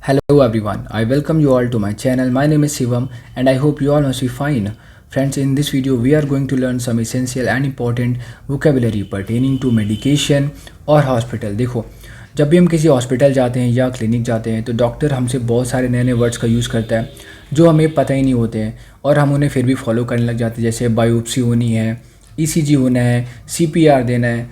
Hello everyone, I welcome you all to my channel. My name is Shivam and I hope you all must be fine. Friends, in this video we are going to learn some essential and important vocabulary pertaining to medication और hospital. देखो, जब भी हम किसी hospital जाते हैं या clinic जाते हैं तो डॉक्टर हमसे बहुत सारे नए नए वर्ड्स का यूज़ करता है जो हमें पता ही नहीं होते हैं और हम उन्हें फिर भी फॉलो करने लग जाते हैं। जैसे बायोप्सी होनी है, ईसीजी होना है, सीपीआर देना है,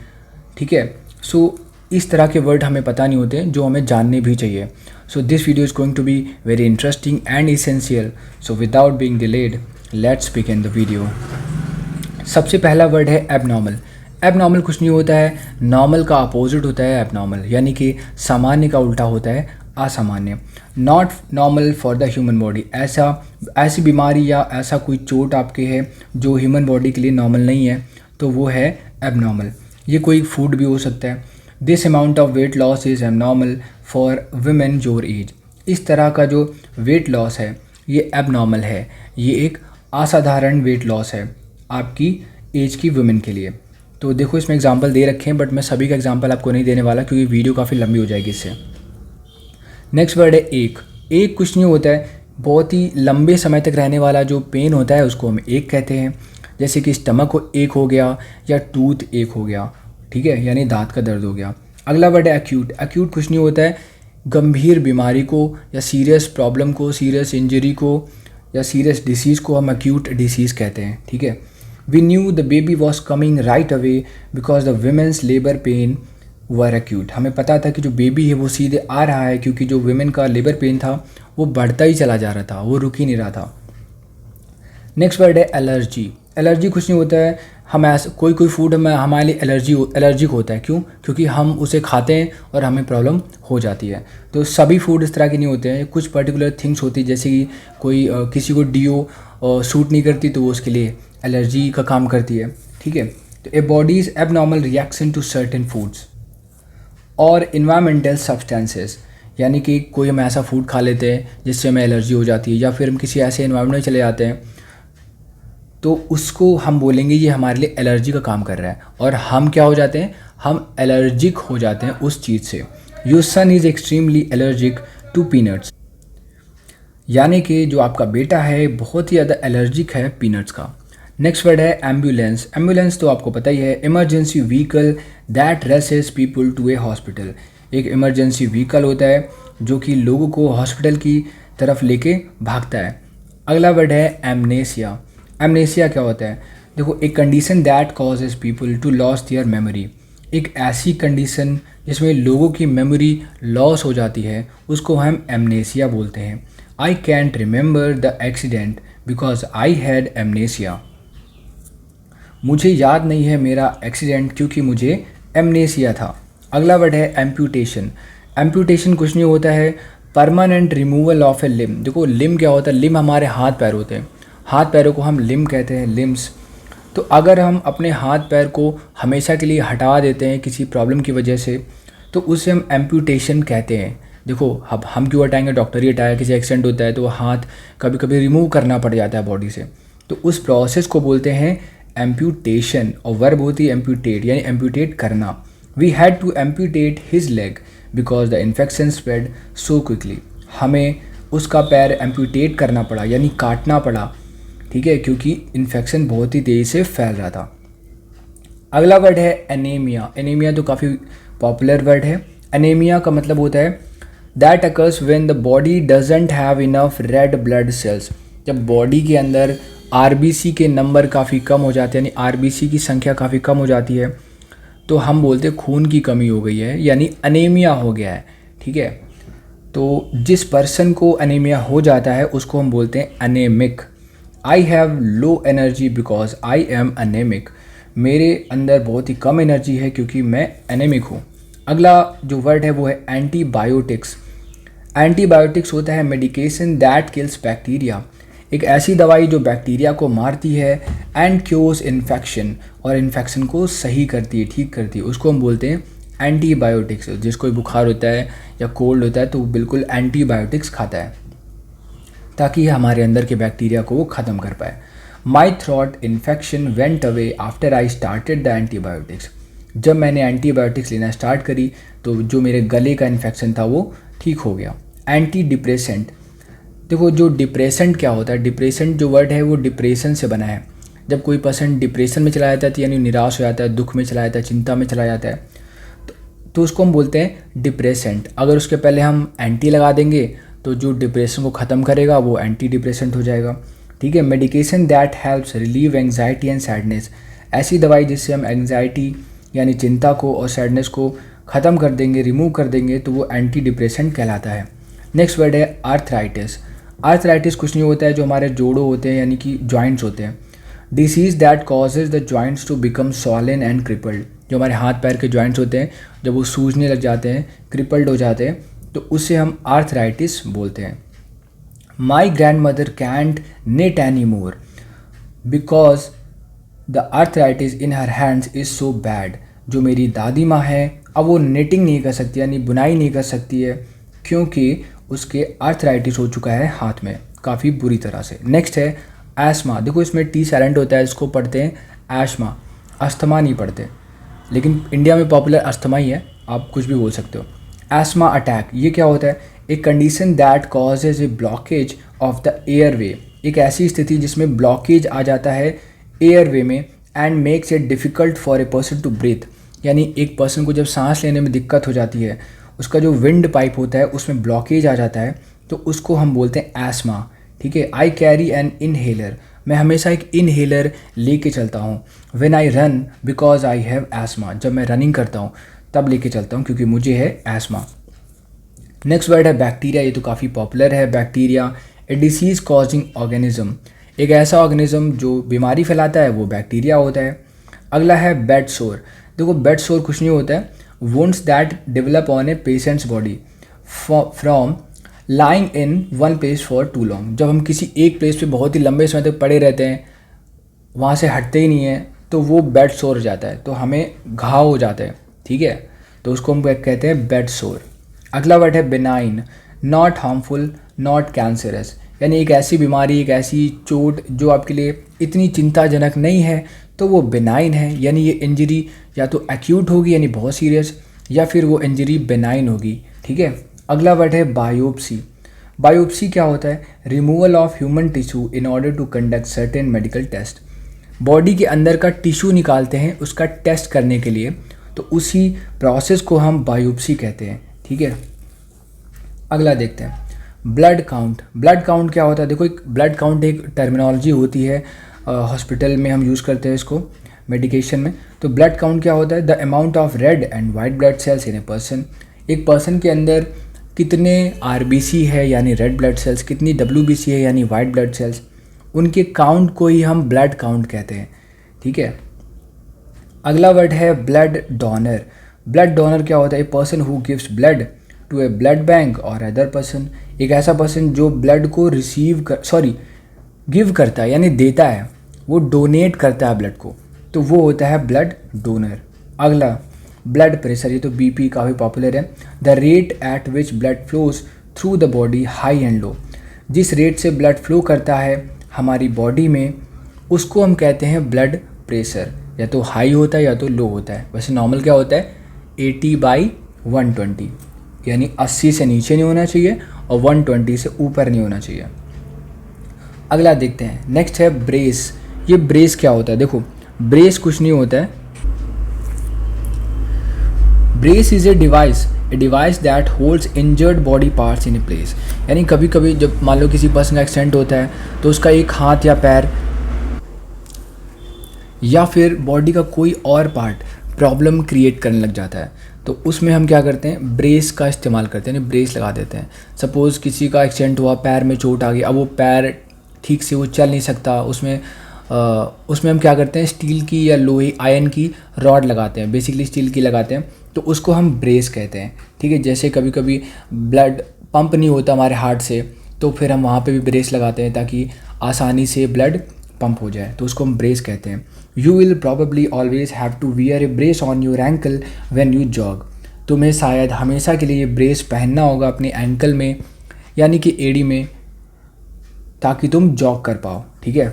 ठीक है। सो इस तरह के वर्ड हमें पता नहीं होते जो हमें जानने भी चाहिए। So this video is going to be very interesting and essential. So without being delayed let's begin the video. सबसे पहला वर्ड है एबनॉर्मल। एबनॉर्मल कुछ नहीं होता है, नॉर्मल का अपोजिट होता है एबनॉर्मल, यानी कि सामान्य का उल्टा होता है असामान्य। Not normal for the human body, ऐसी बीमारी या ऐसा कोई चोट आपके है जो ह्यूमन बॉडी के लिए नॉर्मल नहीं है तो वो है एबनॉर्मल। ये कोई फूड भी हो सकता है। This amount of weight loss is abnormal for women your age. इस तरह का जो वेट लॉस है ये एबनॉर्मल है, ये एक असाधारण वेट लॉस है आपकी एज की वुमेन के लिए। तो देखो, इसमें एग्जांपल दे रखे हैं बट मैं सभी का एग्जांपल आपको नहीं देने वाला क्योंकि वीडियो काफ़ी लंबी हो जाएगी इससे। नेक्स्ट वर्ड है एक। एक कुछ नहीं होता है, बहुत ही लंबे समय तक रहने वाला जो पेन होता है उसको हम एक कहते हैं। जैसे कि स्टमक को एक हो गया या टूथ एक हो गया, ठीक है, यानी दांत का दर्द हो गया। अगला वर्ड है एक्यूट। एक्यूट कुछ नहीं होता है, गंभीर बीमारी को या सीरियस प्रॉब्लम को, सीरियस इंजरी को या सीरियस डिसीज़ को हम एक्यूट डिसीज़ कहते हैं, ठीक है। We knew the baby was coming right away because the women's labour pain were acute. हमें पता था कि जो बेबी है वो सीधे आ रहा है क्योंकि जो वुमेन का लेबर पेन था वो बढ़ता ही चला जा रहा था, वो रुक ही नहीं रहा था। नेक्स्ट वर्ड है एलर्जी। एलर्जी कुछ नहीं होता है, हम ऐसा कोई फूड में हमारे लिए एलर्जिक होता है। क्यों? क्योंकि हम उसे खाते हैं और हमें प्रॉब्लम हो जाती है। तो सभी फूड इस तरह के नहीं होते हैं, कुछ पर्टिकुलर थिंग्स होती है। जैसे कि कोई किसी को डीओ सूट नहीं करती तो वो उसके लिए एलर्जी का काम करती है, ठीक है। तो a body's abnormal reaction to certain foods और इन्वायरमेंटल सब्सटेंसेस, यानी कि कोई हम ऐसा फूड खा लेते हैं जिससे हमें एलर्जी हो जाती है या फिर हम किसी ऐसे इन्वायरमेंट में चले जाते हैं तो उसको हम बोलेंगे ये हमारे लिए एलर्जी का काम कर रहा है और हम क्या हो जाते हैं, हम एलर्जिक हो जाते हैं उस चीज़ से। Your son is extremely allergic to peanuts, यानी कि जो आपका बेटा है बहुत ही ज़्यादा एलर्जिक है पीनट्स का। नेक्स्ट वर्ड है एम्बुलेंस। एम्बुलेंस तो आपको पता ही है, emergency vehicle that races people to a hospital. एक इमरजेंसी व्हीकल होता है जो कि लोगों को हॉस्पिटल की तरफ लेके भागता है। अगला वर्ड है एमनेसिया। एमनेसिया क्या होता है? देखो, एक condition that causes people to loss their memory. एक ऐसी कंडीशन जिसमें लोगों की मेमोरी लॉस हो जाती है उसको हम एमनेसिया बोलते हैं। I can't remember the accident because I had amnesia. मुझे याद नहीं है मेरा एक्सीडेंट क्योंकि मुझे एमनेसिया था। अगला वर्ड है एम्प्यूटेशन। एम्प्यूटेशन कुछ नहीं होता है, permanent removal of A limb. देखो, लिम्ब क्या होता है? लिम्ब हमारे हाथ पैर होते हैं, हाथ पैरों को हम लिम्ब कहते हैं, लिम्स। तो अगर हम अपने हाथ पैर को हमेशा के लिए हटा देते हैं किसी प्रॉब्लम की वजह से तो उसे हम एम्प्यूटेशन कहते हैं। देखो, अब हम क्यों हटाएंगे? डॉक्टर ही हटाया। किसी एक्सीडेंट होता है तो वो हाथ कभी कभी रिमूव करना पड़ जाता है बॉडी से, तो उस प्रोसेस को बोलते हैं एम्प्यूटेशन। और वर्ब होती है एम्प्यूटेट, यानी एम्प्यूटेट करना। We had to amputate his leg because the infection spread so quickly. हमें उसका पैर एम्प्यूटेट करना पड़ा, यानी काटना पड़ा, ठीक है, क्योंकि इन्फेक्शन बहुत ही तेज़ी से फैल रहा था। अगला वर्ड है एनीमिया। एनीमिया तो काफ़ी पॉपुलर वर्ड है। एनीमिया का मतलब होता है that occurs when the body doesn't have enough red blood cells. जब बॉडी के अंदर आरबीसी के नंबर काफ़ी कम हो जाते हैं, यानी आरबीसी की संख्या काफ़ी कम हो जाती है तो हम बोलते हैं खून की कमी हो गई है, यानी अनीमिया हो गया है, ठीक है। तो जिस पर्सन को अनीमिया हो जाता है उसको हम बोलते हैं anaemic. I have low energy because I am anaemic. मेरे अंदर बहुत ही कम एनर्जी है क्योंकि मैं एनेमिक हूँ। अगला जो वर्ड है वो है एंटीबायोटिक्स। एंटीबायोटिक्स होता है मेडिकेशन दैट किल्स बैक्टीरिया। एक ऐसी दवाई जो बैक्टीरिया को मारती है एंड क्योर्स इन्फेक्शन, और इन्फेक्शन को सही करती है, ठीक करती है, उसको हम बोलते हैं एंटीबायोटिक्स। जिसको बुखार होता है या कोल्ड होता है तो वो बिल्कुल एंटीबायोटिक्स खाता है ताकि हमारे अंदर के बैक्टीरिया को वो ख़त्म कर पाए। My throat infection went away after I started the antibiotics. जब मैंने एंटीबायोटिक्स लेना स्टार्ट करी तो जो मेरे गले का इन्फेक्शन था वो ठीक हो गया। Anti depressant. देखो जो डिप्रेसेंट क्या होता है, डिप्रेसेंट जो वर्ड है वो डिप्रेशन से बना है। जब कोई पर्सन डिप्रेशन में चला जाता है तो यानी निराश हो जाता है, दुख में चला जाता है, चिंता में चला जाता है, तो उसको हम बोलते हैं डिप्रेसेंट। अगर उसके पहले हम एंटी लगा देंगे तो जो डिप्रेशन को ख़त्म करेगा वो एंटी डिप्रेसेंट हो जाएगा। ठीक है। Medication that helps relieve anxiety and sadness. ऐसी दवाई जिससे हम एंग्जाइटी यानी चिंता को और सैडनेस को ख़त्म कर देंगे, रिमूव कर देंगे, तो वो एंटी डिप्रेसेंट कहलाता है। नेक्स्ट वर्ड है आर्थराइटिस। आर्थराइटिस कुछ नहीं होता है, जो हमारे जोड़ों होते हैं यानी कि जॉइंट्स होते हैं। Disease that causes the joints to become swollen and crippled. जो हमारे हाथ पैर के जॉइंट्स होते हैं जब वो सूजने लग जाते हैं, क्रिपल्ड हो जाते हैं, तो उससे हम आर्थराइटिस बोलते हैं। My grandmother can't knit any more because the arthritis in her hands is so bad. जो मेरी दादी माँ है अब वो निटिंग नहीं कर सकती यानी बुनाई नहीं कर सकती है, क्योंकि उसके आर्थराइटिस हो चुका है हाथ में काफ़ी बुरी तरह से। नेक्स्ट है एस्मा। देखो इसमें टी साइलेंट होता है, इसको पढ़ते हैं एस्मा, अस्थमा नहीं पढ़ते, लेकिन इंडिया में पॉपुलर अस्थमा ही है, आप कुछ भी बोल सकते हो। एस्मा अटैक ये क्या होता है, एक condition that causes A blockage of the airway. एक ऐसी स्थिति जिसमें ब्लॉकेज आ जाता है एयरवे में and makes it difficult for a person to breathe. यानी एक पर्सन को जब सांस लेने में दिक्कत हो जाती है, उसका जो विंड पाइप होता है उसमें ब्लॉकेज आ जाता है, तो उसको हम बोलते हैं एस्मा। ठीक है। I carry N inhaler. मैं हमेशा एक इनहेलर लेके चलता हूँ। When I run because I have ESMA. जब मैं रनिंग करता हूँ तब लेके चलता हूँ क्योंकि मुझे है एस्मा। नेक्स्ट वर्ड है बैक्टीरिया। ये तो काफ़ी पॉपुलर है। बैक्टीरिया ए डिसीज़ कॉजिंग ऑर्गेनिज्म। एक ऐसा ऑर्गेनिज्म जो बीमारी फैलाता है वो बैक्टीरिया होता है। अगला है बेड सोर। देखो बेड सोर कुछ नहीं होता है, wounds that develop on a patient's body from lying in one place for too long. जब हम किसी एक प्लेस पे बहुत ही लंबे समय तक पड़े रहते हैं, वहाँ से हटते ही नहीं हैं, तो वो बेड सोर हो जाता है, तो हमें घाव हो जाता है। ठीक है, तो उसको हम कहते हैं बेड सोर। अगला वर्ड है benign. Not harmful, not cancerous. यानी एक ऐसी बीमारी, एक ऐसी चोट जो आपके लिए इतनी चिंताजनक नहीं है, तो वो बिनाइन है। यानी ये इंजरी या तो एक्यूट होगी यानी बहुत सीरियस, या फिर वो इंजरी बिनाइन होगी। ठीक है। अगला वर्ड है बायोप्सी। बायोप्सी क्या होता है, removal of human tissue in order to conduct certain medical test. Body के अंदर का टिश्यू निकालते हैं उसका टेस्ट करने के लिए, तो उसी प्रोसेस को हम बायोप्सी कहते हैं। ठीक है। अगला देखते हैं ब्लड काउंट। ब्लड काउंट क्या होता है, देखो एक ब्लड काउंट एक टर्मिनोलॉजी होती है, हॉस्पिटल में हम यूज़ करते हैं इसको, मेडिकेशन में। तो ब्लड काउंट क्या होता है, the amount of red and white blood cells in a person. एक पर्सन के अंदर कितने आरबीसी है यानी रेड ब्लड सेल्स, कितनी डब्ल्यूबीसी है यानी वाइट ब्लड सेल्स, उनके काउंट को ही हम ब्लड काउंट कहते हैं। ठीक है। अगला वर्ड है ब्लड डोनर। ब्लड डोनर क्या होता है, a person who gives blood to a blood bank or other person. एक ऐसा पर्सन जो ब्लड को गिव करता है यानी देता है, वो डोनेट करता है ब्लड को, तो वो होता है ब्लड डोनर। अगला ब्लड प्रेशर। ये तो बीपी काफ़ी पॉपुलर है। The rate at which blood flows through the body high and low. जिस रेट से ब्लड फ्लो करता है हमारी बॉडी में, उसको हम कहते हैं ब्लड प्रेशर। या तो हाई होता है या तो लो होता है। वैसे नॉर्मल क्या होता है 80/120, यानी 80 से नीचे नहीं होना चाहिए और 120 से ऊपर नहीं होना चाहिए। अगला देखते हैं, नेक्स्ट है ब्रेस। ये ब्रेस क्या होता है, देखो ब्रेस कुछ नहीं होता है। Brace is a device that holds injured body parts in a place. यानी कभी कभी जब मान लो किसी पर्सन का एक्सीडेंट होता है तो उसका एक हाथ या पैर या फिर बॉडी का कोई और पार्ट प्रॉब्लम क्रिएट करने लग जाता है, तो उसमें हम क्या करते हैं, ब्रेस का इस्तेमाल करते हैं, ब्रेस लगा देते हैं। सपोज़ किसी का एक्सीडेंट हुआ, पैर में चोट आ गई, अब वो पैर ठीक से वो चल नहीं सकता, उसमें हम क्या करते हैं, स्टील की या लोहे आयरन की रॉड लगाते हैं, बेसिकली स्टील की लगाते हैं, तो उसको हम ब्रेस कहते हैं। ठीक है। जैसे कभी कभी ब्लड पंप नहीं होता हमारे हार्ट से, तो फिर हम वहाँ पे भी ब्रेस लगाते हैं ताकि आसानी से ब्लड पंप हो जाए, तो उसको हम ब्रेस कहते हैं। You will probably always have to wear a brace on your ankle when you jog. तुम्हें शायद हमेशा के लिए ये ब्रेस पहनना होगा अपने एंकल में यानी कि एड़ी में, ताकि तुम जॉग कर पाओ। ठीक है।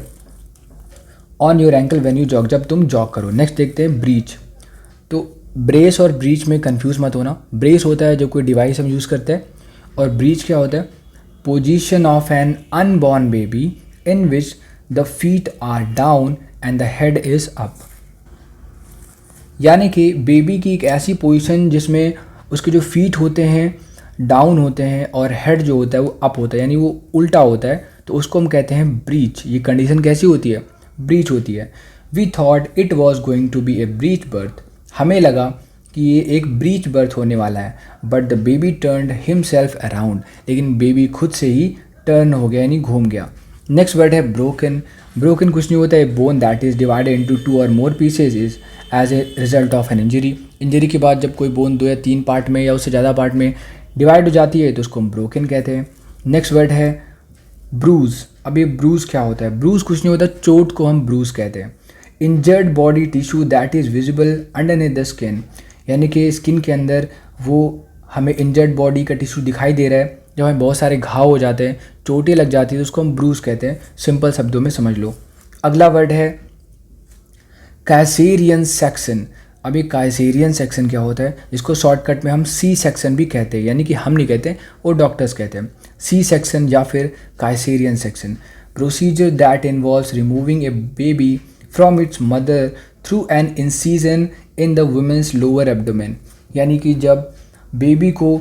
On your ankle when you jog, जब तुम जॉग करो। नेक्स्ट देखते हैं ब्रीच। तो ब्रेस और ब्रीच में कंफ्यूज मत होना। ब्रेस होता है जो कोई डिवाइस हम यूज़ करते हैं, और ब्रीच क्या होता है? Position of an unborn baby in which the feet are down and the head is up. यानी कि बेबी की एक ऐसी पोजीशन जिसमें उसके जो फीट होते हैं डाउन होते हैं और हेड जो होता है वो अप होता है, यानी वो उल्टा होता है, तो उसको हम कहते हैं ब्रीच। ये कंडीशन कैसी होती है? ब्रीच होती है। We thought it was going to be a breech birth. हमें लगा कि ये एक ब्रीच बर्थ होने वाला है, but the baby turned himself around. लेकिन बेबी खुद से ही टर्न हो गया, यानी घूम गया। नेक्स्ट वर्ड है ब्रोकन। ब्रोकन कुछ नहीं होता है, bone that is divided into 2 और more pieces is as a result of an injury. Injury के बाद जब कोई बोन 2 या 3 पार्ट में या उससे ज़्यादा पार्ट में डिवाइड हो जाती है तो उसको हम ब्रोकन कहते हैं। नेक्स्ट वर्ड है ब्रूज। अब ये ब्रूज क्या होता है? ब्रूज कुछ नहीं होता, चोट को हम ब्रूज कहते हैं। Injured body tissue that is visible underneath the skin, यानी कि स्किन के अंदर वो हमें इंजर्ड बॉडी का टिश्यू दिखाई दे रहा है। जब हमें बहुत सारे घाव हो जाते हैं, चोटें लग जाती है, तो उसको हम ब्रूज कहते हैं। सिंपल शब्दों में समझ लो। अगला वर्ड है कैसेरियन सेक्शन। अब ये कैसेरियन सेक्शन क्या होता है? इसको शॉर्टकट में हम सी सेक्शन भी कहते हैं, यानी कि हम नहीं कहते, वो डॉक्टर्स कहते हैं। सी सेक्शन या फिर caesarean section, procedure that involves removing a baby from its mother through an incision in the women's lower abdomen. यानी कि जब बेबी को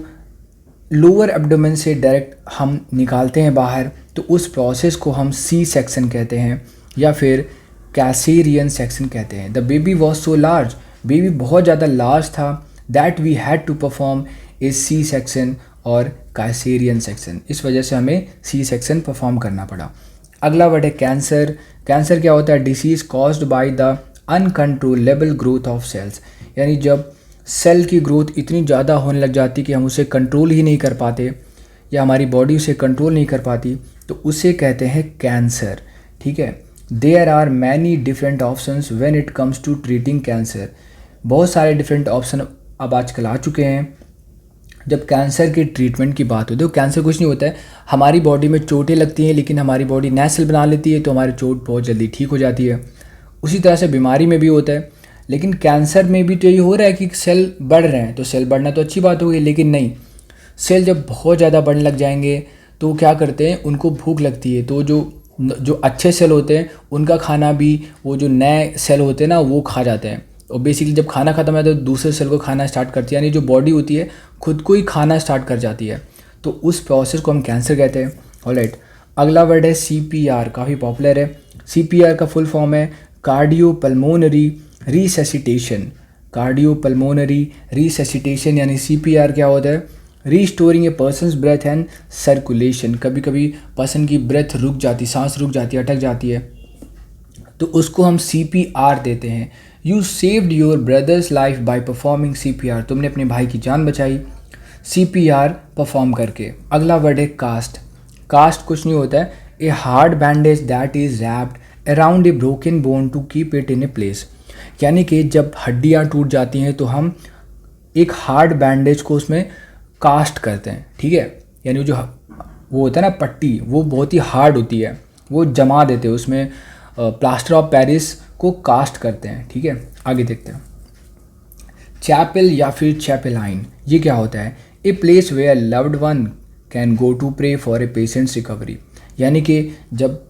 लोअर एब्डोमेन से डायरेक्ट हम निकालते हैं बाहर, तो उस प्रोसेस को हम सी सेक्शन कहते हैं या फिर कैसेरियन सेक्शन कहते हैं। The baby was so large, baby बहुत ज़्यादा लार्ज था, that we had to perform a C section or caesarean section. इस वजह से हमें सी सेक्शन परफॉर्म करना पड़ा। अगला वर्ड है कैंसर। कैंसर क्या होता है? Disease caused by the uncontrollable growth of cells, यानी जब सेल की ग्रोथ इतनी ज़्यादा होने लग जाती कि हम उसे कंट्रोल ही नहीं कर पाते या हमारी बॉडी उसे कंट्रोल नहीं कर पाती, तो उसे कहते हैं कैंसर। ठीक है। There are many different options when it comes to treating cancer. बहुत सारे डिफरेंट ऑप्शन अब आजकल आ चुके हैं जब कैंसर के ट्रीटमेंट की बात होती है। कैंसर कुछ नहीं होता है, हमारी बॉडी में चोटें लगती हैं, लेकिन हमारी बॉडी नया सेल बना लेती है, तो हमारी चोट बहुत जल्दी ठीक हो जाती है। उसी तरह से बीमारी में भी होता है, लेकिन कैंसर में भी तो यही हो रहा है कि सेल बढ़ रहे हैं, तो सेल बढ़ना तो अच्छी बात होगी, लेकिन नहीं, सेल जब बहुत ज़्यादा बढ़ने लग जाएंगे तो क्या करते हैं, उनको भूख लगती है, तो जो अच्छे सेल होते हैं उनका खाना भी वो जो नए सेल होते हैं ना वो खा जाते हैं। और बेसिकली जब खाना ख़त्म है तो दूसरे सेल को खाना स्टार्ट करती है, यानी जो बॉडी होती है खुद को ही खाना स्टार्ट कर जाती है, तो उस प्रोसेस को हम कैंसर कहते हैं। ऑलराइट। अगला वर्ड है CPR, काफ़ी पॉपुलर है। CPR का फुल फॉर्म है कार्डियोपल्मोनरी रिसेसिटेशन। कार्डियोपल्मोनरी रिसेसिटेशन यानी CPR क्या होता है? Restoring a person's breath and circulation. कभी कभी पर्सन की ब्रेथ रुक जाती, सांस रुक जाती है, अटक जाती है, तो उसको हम CPR देते हैं। You saved your brothers life by performing CPR। तुमने अपने भाई की जान बचाई CPR परफॉर्म करके। अगला वर्ड है कास्ट। कास्ट कुछ नहीं होता है, a hard bandage that is wrapped around a broken bone to keep it in a place. यानी कि जब हड्डियाँ टूट जाती हैं तो हम एक हार्ड बैंडेज को उसमें कास्ट करते हैं। ठीक है, यानी जो वो होता है ना पट्टी, वो बहुत ही हार्ड होती है, वो जमा देते हैं उसमें, प्लास्टर ऑफ पेरिस को कास्ट करते हैं। ठीक है, आगे देखते हैं। चैपल या फिर चैपेलाइन, ये क्या होता है? A place where loved one can go to pray for a patient's recovery. यानी कि जब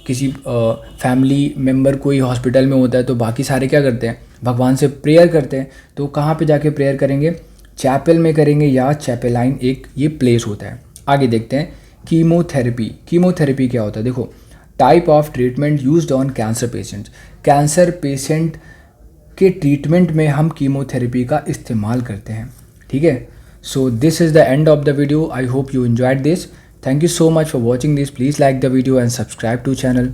किसी फैमिली मेम्बर कोई हॉस्पिटल में होता है तो बाकी सारे क्या करते हैं? भगवान से प्रेयर करते हैं। तो कहाँ पे जाके प्रेयर करेंगे? चैपल में करेंगे, या चैपेलाइन एक ये प्लेस होता है। आगे देखते हैं कीमोथेरेपी। कीमोथेरेपी क्या होता है? देखो, type of treatment used on cancer patients. Cancer patient के ट्रीटमेंट में हम कीमोथेरेपी का इस्तेमाल करते हैं। ठीक है, so this is the end of the video. I hope you enjoyed this. Thank you so much for watching this. Please like the video and subscribe to channel.